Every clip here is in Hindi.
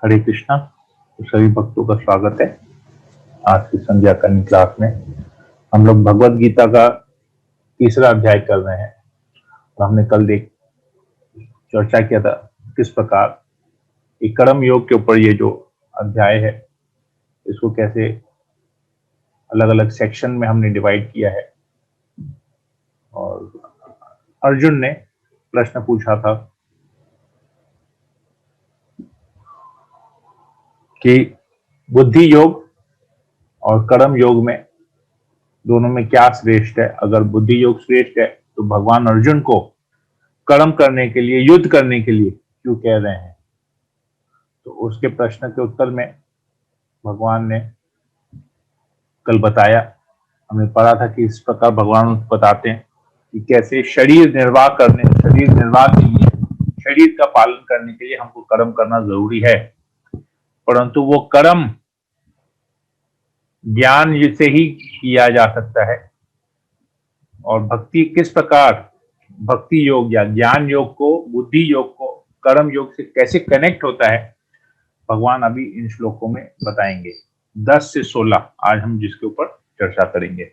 हरे कृष्णा। तो सभी भक्तों का स्वागत है आज की संध्या करनी क्लास में। हम लोग भगवत गीता का तीसरा अध्याय कर रहे हैं। और हमने कल देख चर्चा किया था किस प्रकार ये कर्म योग के ऊपर ये जो अध्याय है इसको कैसे अलग अलग सेक्शन में हमने डिवाइड किया है। और अर्जुन ने प्रश्न पूछा था कि बुद्धि योग और कर्म योग में दोनों में क्या श्रेष्ठ है। अगर बुद्धि योग श्रेष्ठ है तो भगवान अर्जुन को कर्म करने के लिए, युद्ध करने के लिए क्यों कह रहे हैं। तो उसके प्रश्न के उत्तर में भगवान ने कल बताया, हमने पढ़ा था कि इस प्रकार भगवान बताते हैं कि कैसे शरीर निर्वाह के लिए, शरीर का पालन करने के लिए हमको कर्म करना जरूरी है, परंतु वो कर्म ज्ञान से ही किया जा सकता है। और भक्ति किस प्रकार भक्ति योग या ज्ञान योग को, बुद्धि योग को कर्म योग से कैसे कनेक्ट होता है, भगवान अभी इन श्लोकों में बताएंगे। 10 से 16 आज हम जिसके ऊपर चर्चा करेंगे।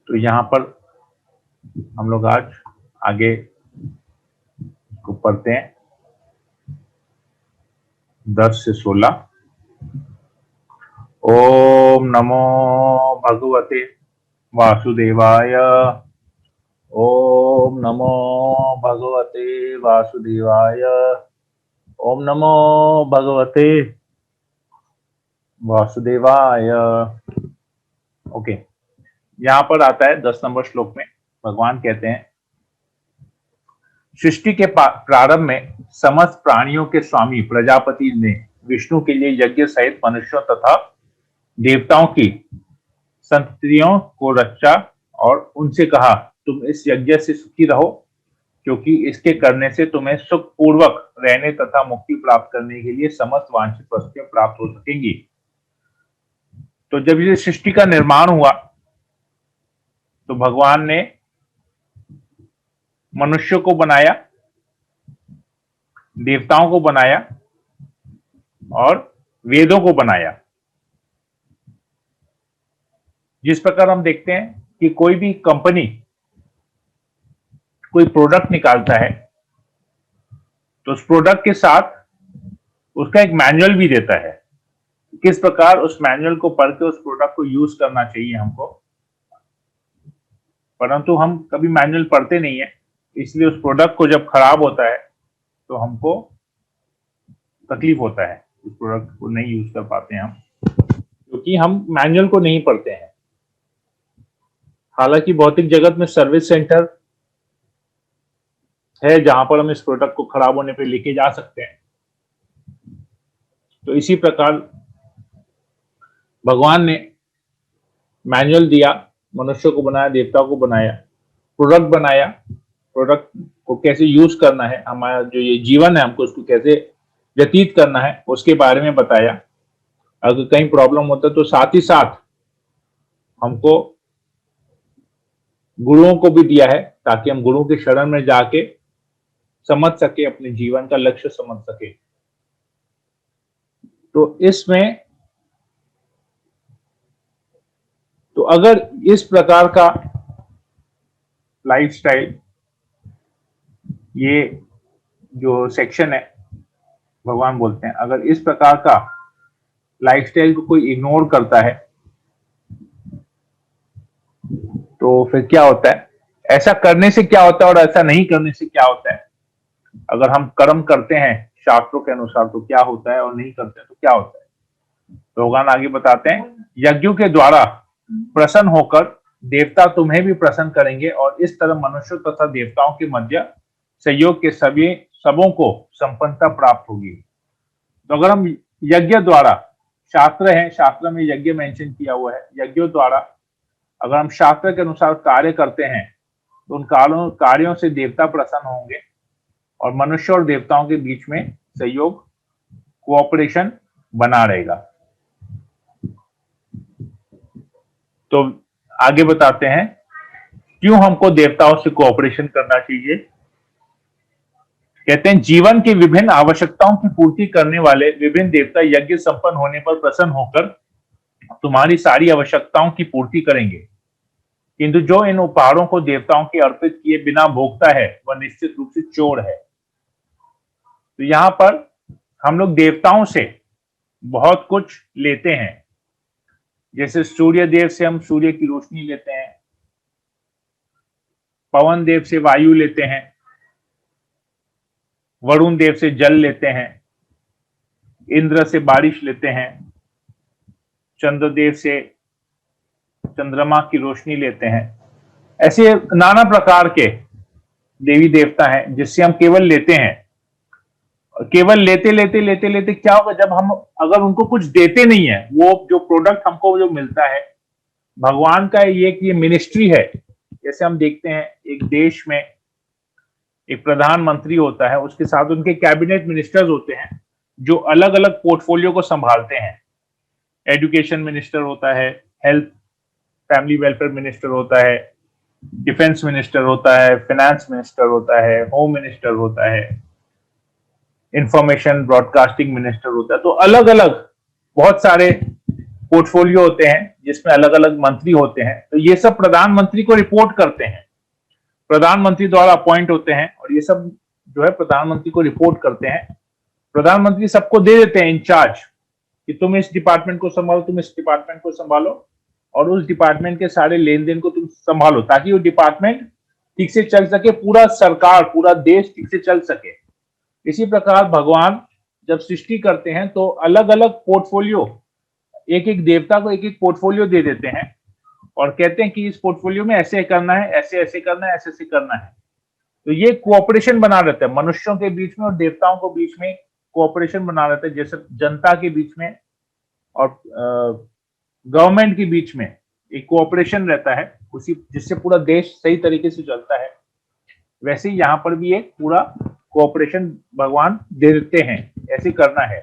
तो यहाँ पर हम लोग आज आगे को पढ़ते हैं 10 से 16। ओम नमो भगवते वासुदेवाय। ओम नमो भगवते वासुदेवाय। ओम नमो भगवते वासुदेवाय। ओके, यहाँ पर आता है 10 नंबर श्लोक में भगवान कहते हैं, सृष्टि के प्रारंभ में समस्त प्राणियों के स्वामी प्रजापति ने विष्णु के लिए यज्ञ सहित मनुष्यों तथा देवताओं की संततियों को रचा और उनसे कहा, तुम इस यज्ञ से सुखी रहो, क्योंकि इसके करने से तुम्हें सुख पूर्वक रहने तथा मुक्ति प्राप्त करने के लिए समस्त वांछित वस्तुएं प्राप्त हो सकेंगी। तो जब ये सृष्टि का निर्माण हुआ तो भगवान ने मनुष्य को बनाया, देवताओं को बनाया और वेदों को बनाया। जिस प्रकार हम देखते हैं कि कोई भी कंपनी कोई प्रोडक्ट निकालता है तो उस प्रोडक्ट के साथ उसका एक मैनुअल भी देता है, किस प्रकार उस मैनुअल को पढ़ के उस प्रोडक्ट को यूज करना चाहिए हमको। परंतु हम कभी मैनुअल पढ़ते नहीं है, इसलिए उस प्रोडक्ट को जब खराब होता है तो हमको तकलीफ होता है, उस प्रोडक्ट को नहीं यूज कर पाते हैं हम, क्योंकि हम मैनुअल को नहीं पढ़ते हैं। हालांकि भौतिक जगत में सर्विस सेंटर है जहां पर हम इस प्रोडक्ट को खराब होने पे लेके जा सकते हैं। तो इसी प्रकार भगवान ने मैनुअल दिया, मनुष्य को बनाया, देवताओं को बनाया, प्रोडक्ट बनाया, प्रोडक्ट को कैसे यूज करना है, हमारा जो ये जीवन है हमको उसको कैसे व्यतीत करना है उसके बारे में बताया। अगर कहीं प्रॉब्लम होता तो साथ ही साथ हमको गुरुओं को भी दिया है ताकि हम गुरुओं के शरण में जाके समझ सके, अपने जीवन का लक्ष्य समझ सके। तो इसमें तो अगर इस प्रकार का लाइफस्टाइल, ये जो सेक्शन है भगवान बोलते हैं, अगर इस प्रकार का लाइफस्टाइल को कोई इग्नोर करता है तो फिर क्या होता है, ऐसा करने से क्या होता है और ऐसा नहीं करने से क्या होता है। अगर हम कर्म करते हैं शास्त्रों के अनुसार तो क्या होता है और नहीं करते तो क्या होता है। तो भगवान आगे बताते हैं, यज्ञों के द्वारा प्रसन्न होकर देवता तुम्हें भी प्रसन्न करेंगे और इस तरह मनुष्यों तथा देवताओं के मध्य सहयोग के सभी सबों को संपन्नता प्राप्त होगी। तो अगर हम यज्ञ द्वारा, शास्त्र है, शास्त्र में यज्ञ मेंशन किया हुआ है, यज्ञों द्वारा अगर हम शास्त्र के अनुसार कार्य करते हैं तो उन कार्यों से देवता प्रसन्न होंगे और मनुष्य और देवताओं के बीच में सहयोग, कोऑपरेशन बना रहेगा। तो आगे बताते हैं क्यों हमको देवताओं से कोऑपरेशन करना चाहिए। कहते हैं जीवन की विभिन्न आवश्यकताओं की पूर्ति करने वाले विभिन्न देवता यज्ञ संपन्न होने पर प्रसन्न होकर तुम्हारी सारी आवश्यकताओं की पूर्ति करेंगे, किंतु जो इन उपहारों को देवताओं के अर्पित किए बिना भोगता है वह निश्चित रूप से चोर है। तो यहां पर हम लोग देवताओं से बहुत कुछ लेते हैं, जैसे सूर्य देव से हम सूर्य की रोशनी लेते हैं, पवन देव से वायु लेते हैं, वरुण देव से जल लेते हैं, इंद्र से बारिश लेते हैं, चंद्रदेव से चंद्रमा की रोशनी लेते हैं। ऐसे नाना प्रकार के देवी देवता हैं जिससे हम केवल लेते हैं। केवल लेते लेते लेते लेते क्या होगा, जब हम अगर उनको कुछ देते नहीं है, वो जो प्रोडक्ट हमको जो मिलता है, भगवान का ये मिनिस्ट्री है। जैसे हम देखते हैं एक देश में एक प्रधानमंत्री होता है, उसके साथ उनके कैबिनेट मिनिस्टर्स होते हैं जो अलग अलग पोर्टफोलियो को संभालते हैं। एजुकेशन मिनिस्टर होता है, हेल्थ फैमिली वेलफेयर मिनिस्टर होता है, डिफेंस मिनिस्टर होता है, फाइनेंस मिनिस्टर होता है, होम मिनिस्टर होता है, इंफॉर्मेशन ब्रॉडकास्टिंग मिनिस्टर होता है। तो अलग अलग बहुत सारे पोर्टफोलियो होते हैं जिसमें अलग अलग मंत्री होते हैं। तो ये सब प्रधानमंत्री को रिपोर्ट करते हैं, प्रधानमंत्री द्वारा अपॉइंट होते हैं, और ये सब जो है प्रधानमंत्री को रिपोर्ट करते हैं। प्रधानमंत्री सबको दे देते हैं इंचार्ज कि तुम इस डिपार्टमेंट को संभालो, तुम इस डिपार्टमेंट को संभालो, और उस डिपार्टमेंट के सारे लेन देन को तुम संभालो, ताकि वो डिपार्टमेंट ठीक से चल सके, पूरा सरकार पूरा देश ठीक से चल सके। इसी प्रकार भगवान जब सृष्टि करते हैं तो अलग अलग पोर्टफोलियो, एक एक देवता को एक एक पोर्टफोलियो दे देते हैं और कहते हैं कि इस पोर्टफोलियो में ऐसे करना है, ऐसे ऐसे करना है, ऐसे ऐसे करना है। तो ये कोऑपरेशन बना रहता है मनुष्यों के बीच में और देवताओं के बीच में, कोऑपरेशन बना रहता है, जैसे जनता के बीच में और गवर्नमेंट के बीच में एक कोऑपरेशन रहता है, उसी जिससे पूरा देश सही तरीके से चलता है। वैसे ही यहाँ पर भी एक पूरा कोऑपरेशन भगवान दे देते हैं, ऐसे करना है।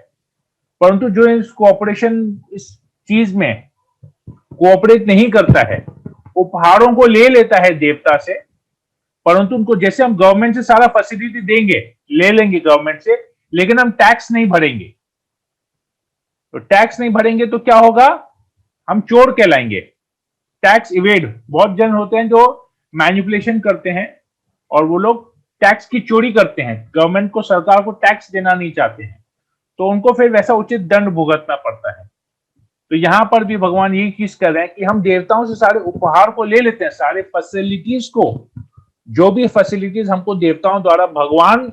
परंतु जो इस कोऑपरेशन इस चीज में कोऑपरेट नहीं करता है, उपहारों को ले लेता है देवता से, परंतु उनको जैसे हम गवर्नमेंट से सारा फैसिलिटी देंगे, ले लेंगे गवर्नमेंट से, लेकिन हम टैक्स नहीं भरेंगे। तो टैक्स नहीं भरेंगे तो क्या होगा, हम चोर कहलाएंगे। टैक्स इवेड, बहुत जन होते हैं जो मैनिपुलेशन करते हैं और वो लोग टैक्स की चोरी करते हैं, गवर्नमेंट को, सरकार को टैक्स देना नहीं चाहते हैं, तो उनको फिर वैसा उचित दंड भुगतना पड़ता है। तो यहां पर भी भगवान यही चीज कर रहे हैं कि हम देवताओं से सारे उपहार को ले लेते हैं, सारे फैसिलिटीज को, जो भी फैसिलिटीज हमको देवताओं द्वारा, भगवान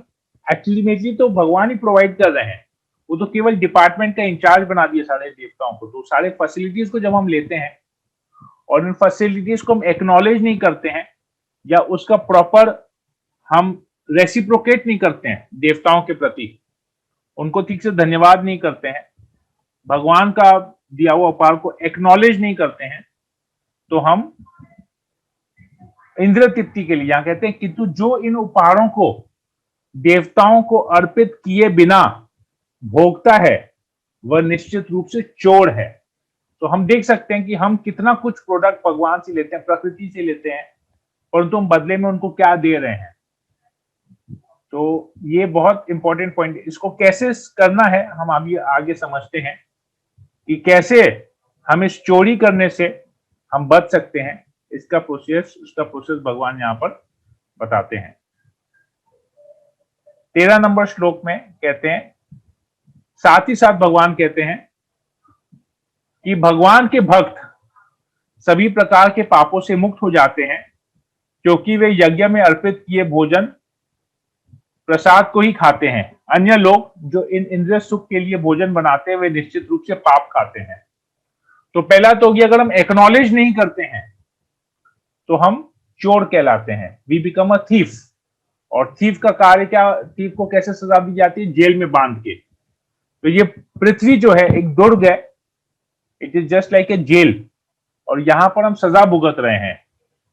एक्चुअली तो भगवान ही प्रोवाइड कर रहे हैं, वो तो केवल डिपार्टमेंट का इंचार्ज बना दिए सारे देवताओं को। तो सारे फैसिलिटीज को जब हम लेते हैं और इन फैसिलिटीज को हम एक्नॉलेज नहीं करते हैं या उसका प्रॉपर हम रेसिप्रोकेट नहीं करते हैं देवताओं के प्रति, उनको ठीक से धन्यवाद नहीं करते हैं, भगवान का दिया हुआ उपहार को एक्नॉलेज नहीं करते हैं, तो हम इंद्र तृप्ति के लिए, यहां कहते हैं किंतु जो इन उपहारों को देवताओं को अर्पित किए बिना भोगता है वह निश्चित रूप से चोर है। तो हम देख सकते हैं कि हम कितना कुछ प्रोडक्ट भगवान से लेते हैं, प्रकृति से लेते हैं, परंतु हम बदले में उनको क्या दे रहे हैं। तो ये बहुत इंपॉर्टेंट पॉइंट है। इसको कैसे करना है हम अभी आगे समझते हैं कि कैसे हम इस चोरी करने से हम बच सकते हैं। उसका प्रोसेस भगवान यहां पर बताते हैं। 13 नंबर श्लोक में कहते हैं, साथ ही साथ भगवान कहते हैं कि भगवान के भक्त सभी प्रकार के पापों से मुक्त हो जाते हैं, क्योंकि वे यज्ञ में अर्पित किए भोजन प्रसाद को ही खाते हैं। अन्य लोग जो इन इंद्रिय सुख के लिए भोजन बनाते हैं वे निश्चित रूप से पाप खाते हैं। तो पहला तो कि अगर हम एक्नॉलेज नहीं करते हैं तो हम चोर कहलाते हैं, वी बिकम अ थीफ। और थीफ का कार्य क्या, थीफ को कैसे सजा दी जाती है, जेल में बांध के। तो ये पृथ्वी जो है एक दुर्ग है, it is just like a jail, और यहां पर हम सजा भुगत रहे हैं।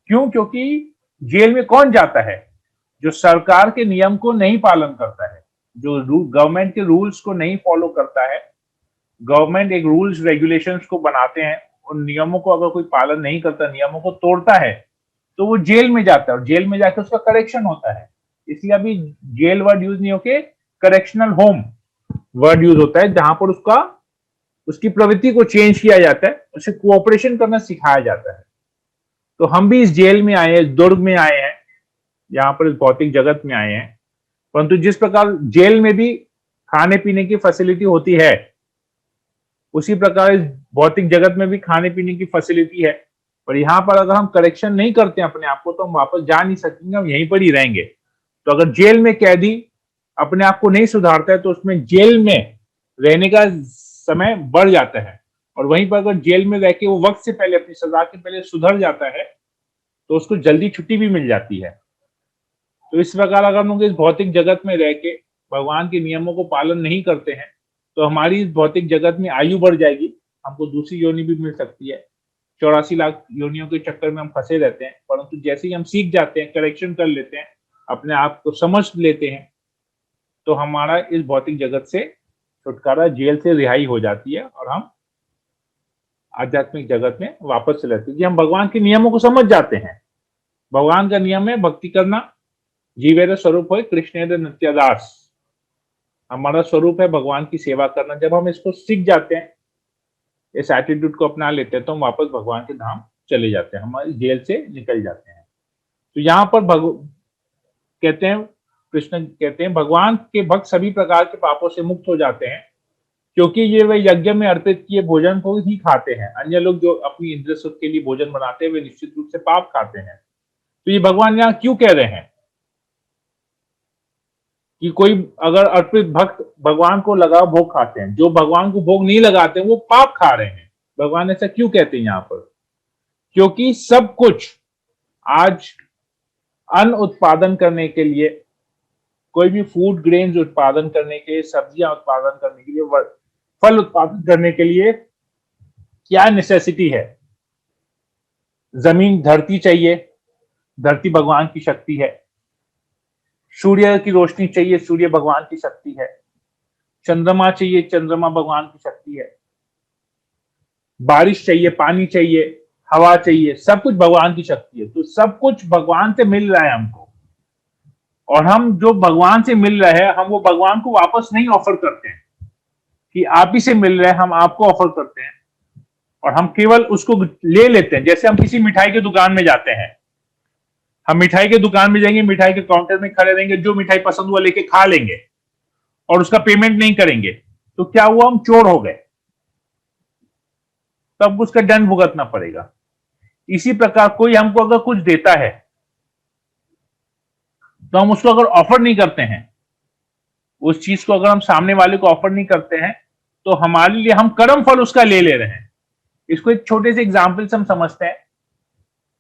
क्यों? क्योंकि जेल में कौन जाता है, जो सरकार के नियम को नहीं पालन करता है, जो गवर्नमेंट के रूल्स को नहीं फॉलो करता है। गवर्नमेंट एक रूल्स रेगुलेशंस को बनाते हैं उन नियमों को अगर कोई पालन नहीं करता, नियमों को तोड़ता है, तो वो जेल में जाता है और जेल में जाकर उसका करेक्शन होता है। इसलिए अभी जेल वर्ड यूज नहीं होके करेक्शनल होम वर्ड यूज होता है, जहां पर उसका उसकी प्रवृत्ति को चेंज किया जाता है, उसे कोऑपरेशन करना सिखाया जाता है। तो हम भी इस जेल में आए हैं, इस दुर्ग में आए हैं, यहाँ पर इस भौतिक जगत में आए हैं। परंतु जिस प्रकार जेल में भी खाने पीने की फैसिलिटी होती है, उसी प्रकार इस भौतिक जगत में भी खाने पीने की फैसिलिटी है। पर यहाँ पर अगर हम करेक्शन नहीं करते अपने आप को, तो हम वापस जा नहीं सकेंगे, हम यहीं पर ही रहेंगे। तो अगर जेल में कैदी अपने आप को नहीं सुधारता है, तो उसमें जेल में रहने का समय बढ़ जाता है। और वहीं पर अगर जेल में रह के वो वक्त से पहले, अपनी सजा के पहले सुधर जाता है, तो उसको जल्दी छुट्टी भी मिल जाती है। तो इस प्रकार अगर हम लोग इस भौतिक जगत में रह के भगवान के नियमों को पालन नहीं करते हैं, तो हमारी इस भौतिक जगत में आयु बढ़ जाएगी, हमको दूसरी योनि भी मिल सकती है। 84 लाख योनियों के चक्कर में हम फंसे रहते हैं। परंतु जैसे ही हम सीख जाते हैं, करेक्शन कर लेते हैं, अपने आप को समझ लेते हैं, तो हमारा इस भौतिक जगत से छुटकारा, जेल से रिहाई हो जाती है और हम आध्यात्मिक जगत में वापस चले जाते हैं। हम भगवान के नियमों को समझ जाते हैं। भगवान का नियम है भक्ति करना, जीवेर स्वरूप हो कृष्णेर नित्यदास। हमारा स्वरूप है भगवान की सेवा करना। जब हम इसको सीख जाते हैं, इस एटीट्यूड को अपना लेते हैं, तो हम वापस भगवान के धाम चले जाते हैं, हमारी जेल से निकल जाते हैं। तो यहाँ पर कहते हैं, कृष्ण कहते हैं, भगवान के भक्त सभी प्रकार के पापों से मुक्त हो जाते हैं, क्योंकि ये वे यज्ञ में अर्पित किए भोजन को ही खाते हैं। अन्य लोग जो अपनी इंद्रिय सुख के लिए भोजन बनाते हैं, वे निश्चित रूप से पाप खाते हैं। तो ये भगवान यहाँ क्यों कह रहे हैं कि कोई अगर अर्पित भक्त भगवान को लगा भोग खाते हैं, जो भगवान को भोग नहीं लगाते वो पाप खा रहे हैं। भगवान ऐसा क्यों कहते हैं यहाँ पर? क्योंकि सब कुछ आज अन्न उत्पादन करने के लिए, कोई भी फूड ग्रेन्स उत्पादन करने के लिए, सब्जियां उत्पादन करने के लिए, फल उत्पादन करने के लिए क्या नेसेसिटी है? जमीन, धरती चाहिए, धरती भगवान की शक्ति है। सूर्य की रोशनी चाहिए, सूर्य भगवान की शक्ति है। चंद्रमा चाहिए, चंद्रमा भगवान की शक्ति है। बारिश चाहिए, पानी चाहिए, हवा चाहिए, सब कुछ भगवान की शक्ति है। तो सब कुछ भगवान से मिल रहा है हमको, और हम जो भगवान से मिल रहे हैं, हम वो भगवान को वापस नहीं ऑफर करते हैं कि आप ही से मिल रहे हैं, हम आपको ऑफर करते हैं, और हम केवल उसको ले लेते हैं। जैसे हम किसी मिठाई की दुकान में जाते हैं, हम मिठाई के दुकान में जाएंगे, मिठाई के काउंटर में खड़े रहेंगे, जो मिठाई पसंद हुआ लेके खा लेंगे और उसका पेमेंट नहीं करेंगे, तो क्या हुआ? हम चोर हो गए, तब उसका दंड भुगतना पड़ेगा। इसी प्रकार कोई हमको अगर कुछ देता है, तो हम उसको अगर ऑफर नहीं करते हैं, उस चीज को अगर हम सामने वाले को ऑफर नहीं करते हैं, तो हमारे लिए हम कर्म फल उसका ले ले रहे हैं। इसको एक छोटे से एग्जाम्पल से हम समझते हैं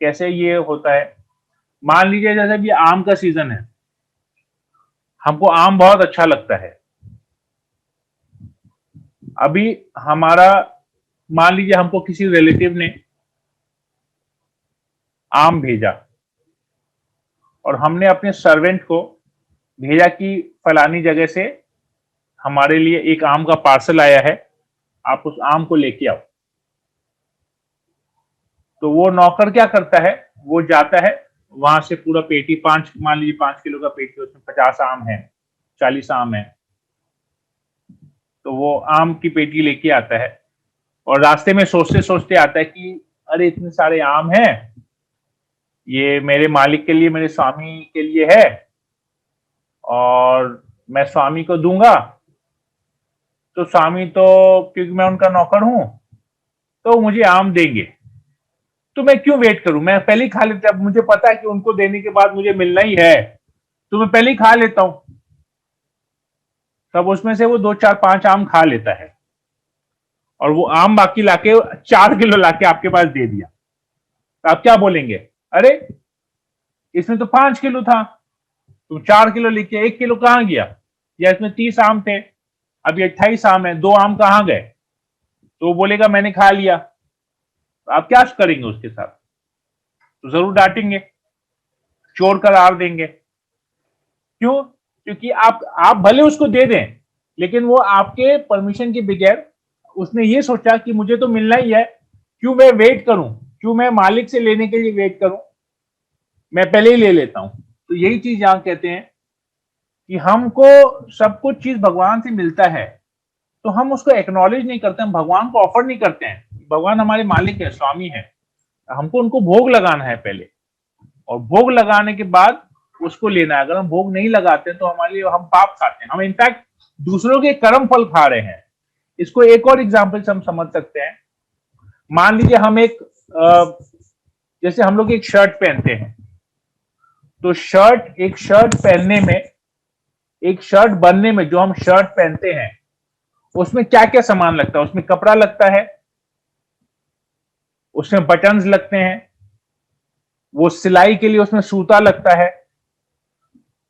कैसे ये होता है। मान लीजिए जैसे भी आम का सीजन है, हमको आम बहुत अच्छा लगता है। अभी हमारा, मान लीजिए हमको किसी रिलेटिव ने आम भेजा, और हमने अपने सर्वेंट को भेजा कि फलानी जगह से हमारे लिए एक आम का पार्सल आया है, आप उस आम को लेके आओ। तो वो नौकर क्या करता है? वो जाता है, वहां से पूरा पेटी, मान लीजिए 5 किलो का पेटी, उसमें 50 आम है, 40 आम है, तो वो आम की पेटी लेके आता है, और रास्ते में सोचते सोचते आता है कि अरे इतने सारे आम हैं, ये मेरे मालिक के लिए, मेरे स्वामी के लिए है, और मैं स्वामी को दूंगा तो स्वामी तो, क्योंकि मैं उनका नौकर हूं, तो मुझे आम देंगे, तो मैं क्यों वेट करूं, मैं पहले ही खा लेता। अब मुझे पता है कि उनको देने के बाद मुझे मिलना ही है, तो मैं पहले ही खा लेता हूं। तब उसमें से वो 2 4 5 आम खा लेता है, और वो आम बाकी लाके 4 किलो लाके आपके पास दे दिया, तो आप क्या बोलेंगे? अरे इसमें तो 5 किलो था, तुम 4 किलो लेके 1 किलो कहां गया? या इसमें 30 आम थे, अभी 28 आम है, 2 आम कहां गए? तो वो बोलेगा मैंने खा लिया। तो आप क्या करेंगे उसके साथ? तो जरूर डांटेंगे, चोर करार देंगे। क्यों? क्योंकि आप भले उसको दे दें, लेकिन वो आपके परमिशन के बगैर, उसने ये सोचा कि मुझे तो मिलना ही है, क्यों मैं वेट करूं, क्यों मैं मालिक से लेने के लिए वेट करूं, मैं पहले ही ले लेता हूं। तो यही चीज यहां कहते हैं कि हमको सब कुछ चीज भगवान से मिलता है, तो हम उसको एक्नॉलेज नहीं करते, हम भगवान को ऑफर नहीं करते हैं। भगवान हमारे मालिक है, स्वामी है, हमको उनको भोग लगाना है पहले, और भोग लगाने के बाद उसको लेना है। अगर हम भोग नहीं लगाते तो हमारे लिए हम पाप खाते हैं, हम इनफैक्ट दूसरों के कर्म फल खा रहे हैं। इसको एक और एग्जाम्पल से हम समझ सकते हैं। मान लीजिए हम जैसे हम लोग एक शर्ट पहनते हैं, तो एक शर्ट पहनने में, एक शर्ट बनने में जो हम शर्ट पहनते हैं उसमें क्या क्या सामान लगता है, उसमें कपड़ा लगता है, उसमें बटन्स लगते हैं, वो सिलाई के लिए उसमें सूता लगता है,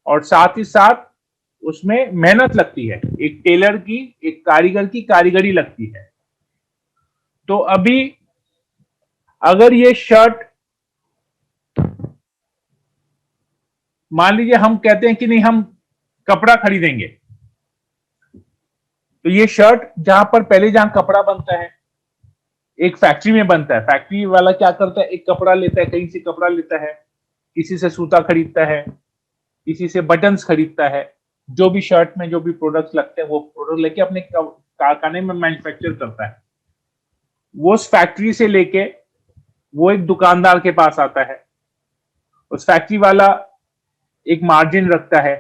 और साथ ही साथ उसमें मेहनत लगती है, एक टेलर की, एक कारीगर की कारीगरी लगती है। तो अभी अगर ये शर्ट, मान लीजिए हम कहते हैं कि नहीं हम कपड़ा खरीदेंगे, तो ये शर्ट जहां पर पहले जहां कपड़ा बनता है, एक फैक्ट्री में बनता है, फैक्ट्री वाला क्या करता है, एक कपड़ा लेता है, कहीं से कपड़ा लेता है, किसी से सूता खरीदता है, किसी से बटन्स खरीदता है, जो भी शर्ट में जो भी प्रोडक्ट्स लगते हैं वो प्रोडक्ट लेके अपने कारखाने में मैन्युफैक्चर करता है। वो उस फैक्ट्री से लेके वो एक दुकानदार के पास आता है, उस फैक्ट्री वाला एक मार्जिन रखता है,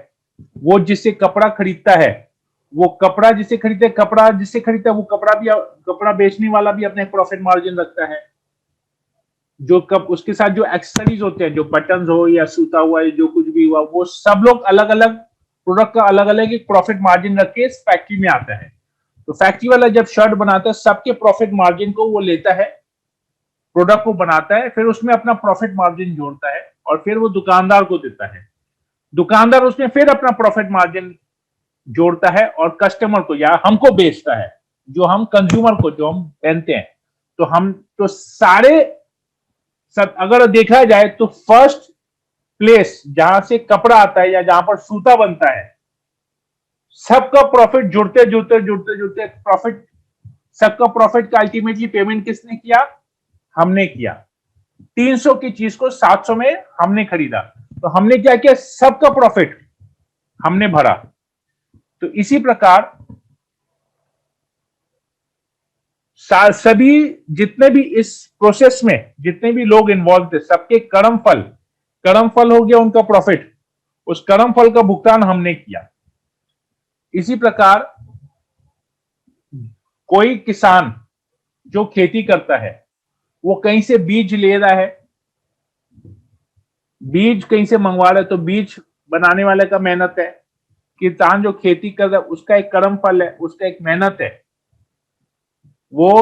वो जिससे कपड़ा खरीदता है, वो कपड़ा जिससे खरीदते, कपड़ा जिससे खरीदता है वो कपड़ा बेचने वाला भी अपने प्रॉफिट मार्जिन रखता है। जो कब उसके साथ जो एक्सेसरीज होते हैं, जो बटन हो या सूता हुआ या जो कुछ भी हुआ, वो सब लोग अलग अलग प्रोडक्ट का अलग अलग एक प्रॉफिट मार्जिन रख के इस फैक्ट्री में आता है। तो फैक्ट्री वाला जब शर्ट बनाता है, सबके प्रॉफिट मार्जिन को वो लेता है, प्रोडक्ट को बनाता है, फिर उसमें अपना प्रॉफिट मार्जिन जोड़ता है और फिर वो दुकानदार को देता है। दुकानदार उसमें फिर अपना प्रॉफिट मार्जिन जोड़ता है और कस्टमर को या हमको बेचता है, जो हम कंज्यूमर को, जो हम पहनते हैं। तो हम तो सारे सब अगर देखा जाए तो फर्स्ट प्लेस जहां से कपड़ा आता है या जहां पर सूता बनता है, सबका प्रॉफिट जुड़ते जुड़ते जुड़ते जुड़ते प्रॉफिट, सबका प्रॉफिट का अल्टीमेटली पेमेंट किसने किया, हमने किया। 300 की चीज को 700 में हमने खरीदा, तो हमने क्या किया, सबका प्रॉफिट हमने भरा। तो इसी प्रकार सभी जितने भी इस प्रोसेस में जितने भी लोग इन्वॉल्व थे, सबके कर्म फल हो गया उनका प्रॉफिट, उस कर्म फल का भुगतान हमने किया। इसी प्रकार कोई किसान जो खेती करता है, वो कहीं से बीज ले रहा है, बीज कहीं से मंगवा रहा है, तो बीज बनाने वाले का मेहनत है। किसान जो खेती कर रहा है उसका एक कर्म फल है, उसका एक मेहनत है। वो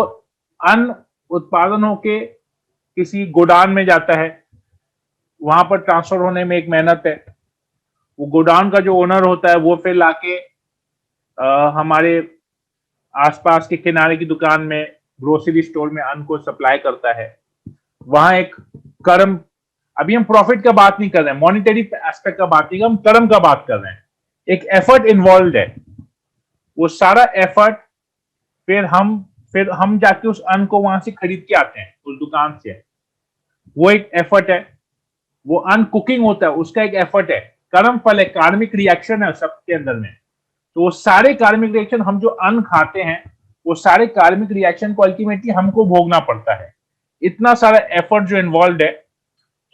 अन्न उत्पादन होके किसी गोडाउन में जाता है, वहां पर ट्रांसफर होने में एक मेहनत है। वो गोडाउन का जो ओनर होता है वो फिर लाके हमारे आसपास के किनारे की दुकान में, ग्रोसरी स्टोर में अन्न को सप्लाई करता है। वहां एक कर्म, अभी हम प्रॉफिट का बात नहीं कर रहे हैं, मॉनिटरी एस्पेक्ट का बात नहीं कर, हम कर्म का बात कर रहे हैं। एक एफर्ट इन्वॉल्व है, वो सारा एफर्ट फिर हम जाके उस अन्न को वहां से खरीद के आते हैं उस दुकान से, वो एक एफर्ट है। वो अन्न कुकिंग होता है, उसका एक एफर्ट है, कर्म फल है, कार्मिक रिएक्शन है सबके अंदर में। तो वो सारे कार्मिक रिएक्शन, हम जो अन्न खाते हैं, वो सारे कार्मिक रिएक्शन को अल्टीमेटली हमको भोगना पड़ता है। इतना सारा एफर्ट जो इन्वॉल्व है,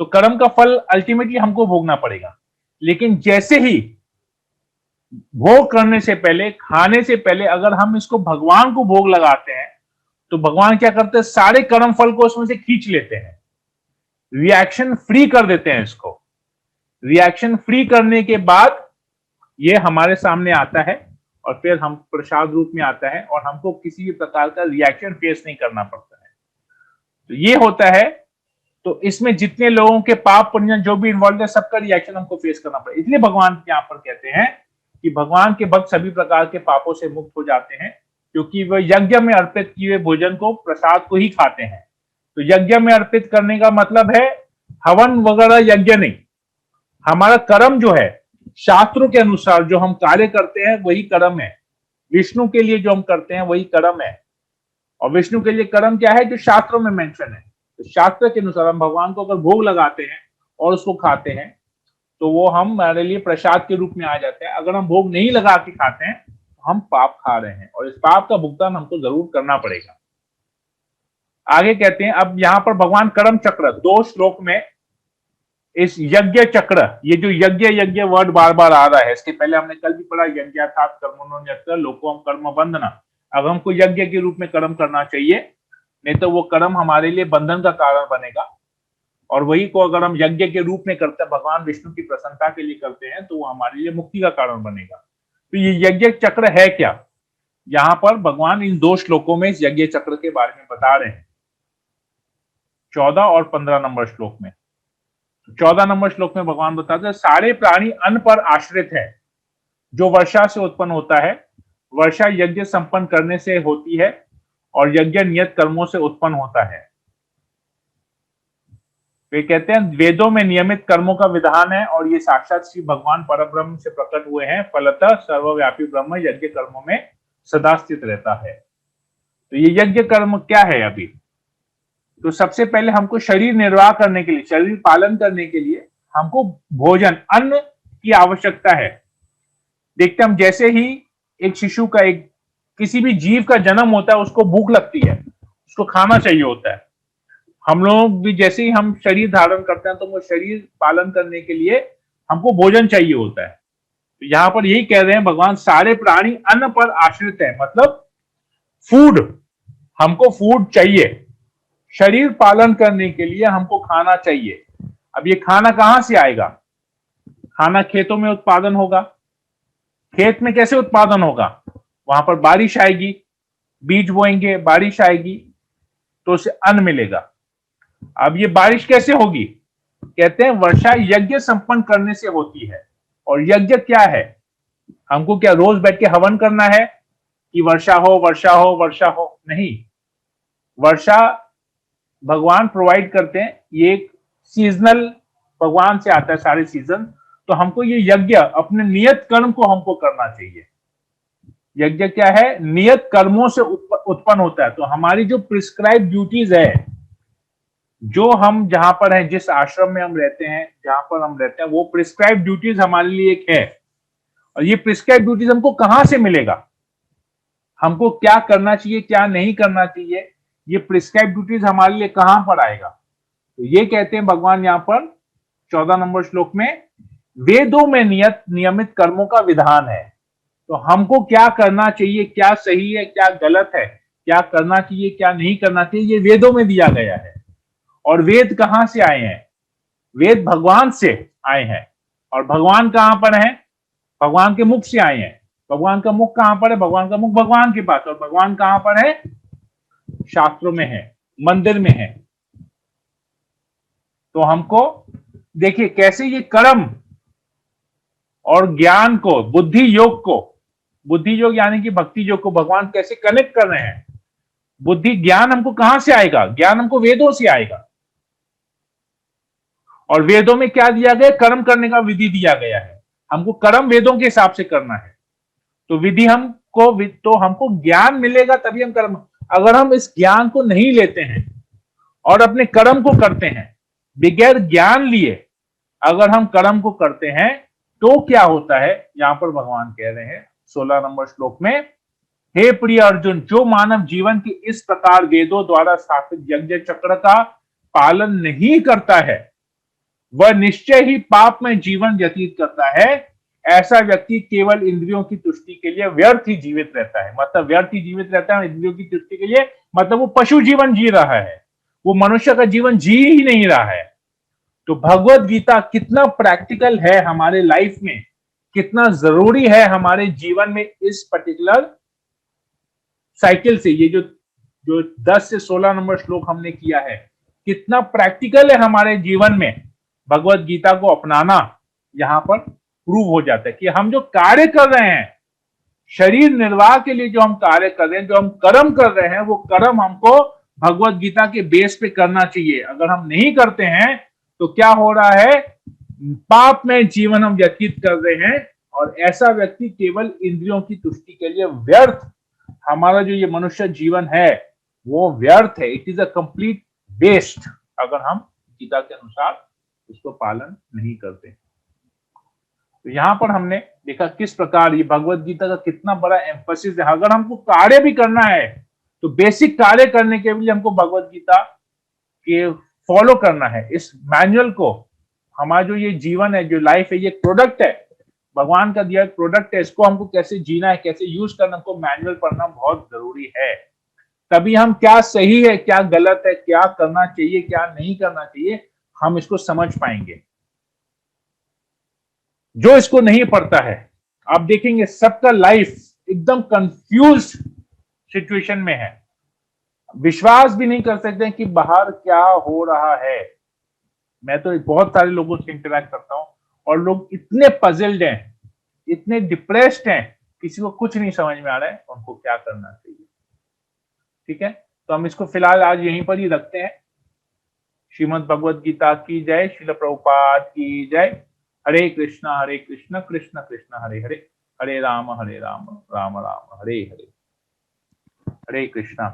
तो कर्म का फल अल्टीमेटली हमको भोगना पड़ेगा। लेकिन जैसे ही भोग करने से पहले, खाने से पहले अगर हम इसको भगवान को भोग लगाते हैं, तो भगवान क्या करते हैं, सारे कर्म फल को उसमें से खींच लेते हैं, रिएक्शन फ्री कर देते हैं इसको। रिएक्शन फ्री करने के बाद ये हमारे सामने आता है और फिर हम प्रसाद रूप में आता है और हमको किसी भी प्रकार का रिएक्शन फेस नहीं करना पड़ता है। तो ये होता है। तो इसमें जितने लोगों के पाप पुण्य जो भी इन्वॉल्व है, सबका रिएक्शन हमको फेस करना पड़ेगा। इसलिए भगवान यहाँ पर कहते हैं कि भगवान के भक्त सभी प्रकार के पापों से मुक्त हो जाते हैं, क्योंकि वह यज्ञ में अर्पित किए भोजन को, प्रसाद को ही खाते हैं। तो यज्ञ में अर्पित करने का मतलब है हवन वगैरह यज्ञ नहीं। हमारा कर्म जो है, शास्त्रों के अनुसार जो हम कार्य करते हैं वही कर्म है। विष्णु के लिए जो हम करते हैं वही कर्म है। और विष्णु के लिए कर्म क्या है, जो शास्त्रों में मेंशन है। तो शास्त्र के अनुसार हम भगवान को अगर भोग लगाते हैं और उसको खाते हैं तो वो हमारे लिए प्रसाद के रूप में आ जाते हैं। अगर हम भोग नहीं लगा के खाते हैं तो हम पाप खा रहे हैं, और इस पाप का भुगतान हमको जरूर करना पड़ेगा। आगे कहते हैं, अब यहां पर भगवान कर्म चक्र 2 श्लोक में इस यज्ञ चक्र, ये जो यज्ञ यज्ञ वर्ड बार बार आ रहा है, इसके पहले हमने कल भी पढ़ा यज्ञार्थात् कर्मणोऽन्यत्र लोकोऽहं कर्म बंधना। अब हमको यज्ञ के रूप में कर्म करना चाहिए, नहीं तो वो कर्म हमारे लिए बंधन का कारण बनेगा। और वही को अगर हम यज्ञ के रूप में करते हैं, भगवान विष्णु की प्रसन्नता के लिए करते हैं, तो वो हमारे लिए मुक्ति का कारण बनेगा। तो ये यज्ञ चक्र है क्या, यहां पर भगवान इन 2 श्लोकों में इस यज्ञ चक्र के बारे में बता रहे हैं, 14 और 15 नंबर श्लोक में। 14 नंबर श्लोक में भगवान बताते हैं, सारे प्राणी अन्न पर आश्रित है, जो वर्षा से उत्पन्न होता है। वर्षा यज्ञ संपन्न करने से होती है और यज्ञ नियत कर्मों से उत्पन्न होता है। वे कहते हैं वेदों में नियमित कर्मों का विधान है, और ये साक्षात श्री भगवान परब्रह्म से प्रकट हुए हैं। फलतः सर्वव्यापी ब्रह्म यज्ञ कर्मों में सदा स्थित रहता है। तो ये यज्ञ कर्म क्या है अभी, तो सबसे पहले हमको शरीर निर्वाह करने के लिए, शरीर पालन करने के लिए हमको भोजन, अन्न की आवश्यकता है। देखते हम जैसे ही एक शिशु का, एक किसी भी जीव का जन्म होता है, उसको भूख लगती है, उसको खाना चाहिए होता है। हम लोग भी जैसे ही हम शरीर धारण करते हैं तो वो शरीर पालन करने के लिए हमको भोजन चाहिए होता है। तो यहां पर यही कह रहे हैं भगवान, सारे प्राणी अन्न पर आश्रित है, मतलब फूड, हमको फूड चाहिए, शरीर पालन करने के लिए हमको खाना चाहिए। अब ये खाना कहां से आएगा, खाना खेतों में उत्पादन होगा। खेत में कैसे उत्पादन होगा, वहां पर बारिश आएगी, बीज बोएंगे, बारिश आएगी तो उसे अन्न मिलेगा। अब ये बारिश कैसे होगी, कहते हैं वर्षा यज्ञ संपन्न करने से होती है। और यज्ञ क्या है, हमको क्या रोज बैठ के हवन करना है कि वर्षा हो वर्षा हो वर्षा हो, नहीं। वर्षा भगवान प्रोवाइड करते हैं, ये एक सीजनल भगवान से आता है सारे सीजन। तो हमको ये यज्ञ अपने नियत कर्म को हमको करना चाहिए। यज्ञ क्या है, नियत कर्मों से उत्पन्न होता है। तो हमारी जो प्रिस्क्राइब ड्यूटीज है, जो हम जहां पर हैं, जिस आश्रम में हम रहते हैं, जहां पर हम रहते हैं, वो प्रिस्क्राइब ड्यूटीज हमारे लिए एक है। और ये प्रिस्क्राइब ड्यूटीज हमको कहां से मिलेगा, हमको क्या करना चाहिए क्या नहीं करना चाहिए, ये प्रिस्क्राइब ड्यूटीज हमारे लिए कहां पर आएगा। तो ये कहते हैं भगवान यहां पर 14 नंबर श्लोक में, वेदों में नियमित कर्मों का विधान है। तो हमको क्या करना चाहिए, क्या सही है क्या गलत है, क्या करना चाहिए क्या नहीं करना चाहिए, ये वेदों में दिया गया है। और वेद कहां से आए हैं, वेद भगवान से आए हैं। और भगवान कहां पर हैं, भगवान के मुख से आए हैं। भगवान का मुख कहां पर है, भगवान का मुख भगवान के पास। और भगवान कहां पर है, शास्त्रों में है, मंदिर में है। तो हमको देखिए कैसे ये कर्म और ज्ञान को, बुद्धि योग को, बुद्धि योग यानी कि भक्ति योग को भगवान कैसे कनेक्ट कर रहे हैं। बुद्धि ज्ञान हमको कहां से आएगा, ज्ञान हमको वेदों से आएगा। और वेदों में क्या दिया गया, कर्म करने का विधि दिया गया है। हमको कर्म वेदों के हिसाब से करना है। तो विधि हमको ज्ञान मिलेगा तभी हम कर्म। अगर हम इस ज्ञान को नहीं लेते हैं और अपने कर्म को करते हैं बगैर ज्ञान लिए, अगर हम कर्म को करते हैं तो क्या होता है, यहां पर भगवान कह रहे हैं 16 नंबर श्लोक में, हे प्रिय अर्जुन, जो मानव जीवन की इस प्रकार वेदों द्वारा स्थापित यज्ञ चक्र का पालन नहीं करता है, वह निश्चय ही पाप में जीवन व्यतीत करता है। ऐसा व्यक्ति केवल इंद्रियों की तुष्टि के लिए व्यर्थ ही जीवित रहता है। मतलब व्यर्थ ही जीवित रहता है इंद्रियों की तुष्टि के लिए, मतलब वो पशु जीवन जी रहा है, वो मनुष्य का जीवन जी ही नहीं रहा है। तो भगवत गीता कितना प्रैक्टिकल है हमारे लाइफ में, कितना जरूरी है हमारे जीवन में इस पर्टिकुलर साइकिल से। ये जो 10 से 16 नंबर श्लोक हमने किया है, कितना प्रैक्टिकल है हमारे जीवन में। भगवत गीता को अपनाना यहां पर प्रूव हो जाता है कि हम जो कार्य कर रहे हैं, शरीर निर्वाह के लिए जो हम कार्य कर रहे हैं, जो हम कर्म कर रहे हैं, वो कर्म हमको भगवत गीता के बेस पे करना चाहिए। अगर हम नहीं करते हैं तो क्या हो रहा है, पाप में जीवन हम व्यतीत कर रहे हैं। और ऐसा व्यक्ति केवल इंद्रियों की तुष्टि के लिए व्यर्थ, हमारा जो ये मनुष्य जीवन है वो व्यर्थ है, it is a complete waste अगर हम गीता के अनुसार उसको पालन नहीं करते। तो यहाँ पर हमने देखा किस प्रकार ये भगवत गीता का कितना बड़ा एम्फोसिस है। अगर हमको कार्य भी करना है तो बेसिक कार्य करने के लिए हमको भगवत गीता के फॉलो करना है। इस मैनुअल को, हमारा जो ये जीवन है, जो लाइफ है, ये प्रोडक्ट है, भगवान का दिया प्रोडक्ट है। इसको हमको कैसे जीना है, कैसे यूज करना, हमको मैनुअल पढ़ना बहुत जरूरी है। तभी हम क्या सही है, क्या गलत है, क्या करना चाहिए, क्या नहीं करना चाहिए, हम इसको समझ पाएंगे। जो इसको नहीं पढ़ता है, आप देखेंगे सबका लाइफ एकदम कंफ्यूज सिचुएशन में है। विश्वास भी नहीं कर सकते कि बाहर क्या हो रहा है। मैं तो बहुत सारे लोगों से इंटरेक्ट करता हूं और लोग इतने पजल्ड हैं, इतने डिप्रेस्ड हैं, किसी को कुछ नहीं समझ में आ रहा है उनको क्या करना चाहिए। ठीक है, तो हम इसको फिलहाल आज यहीं पर ही रखते हैं। श्रीमद् भगवद गीता की जय, श्रील प्रभुपाद की जय। हरे कृष्णा कृष्ण कृष्ण हरे हरे, हरे राम राम राम राम हरे हरे। हरे कृष्णा।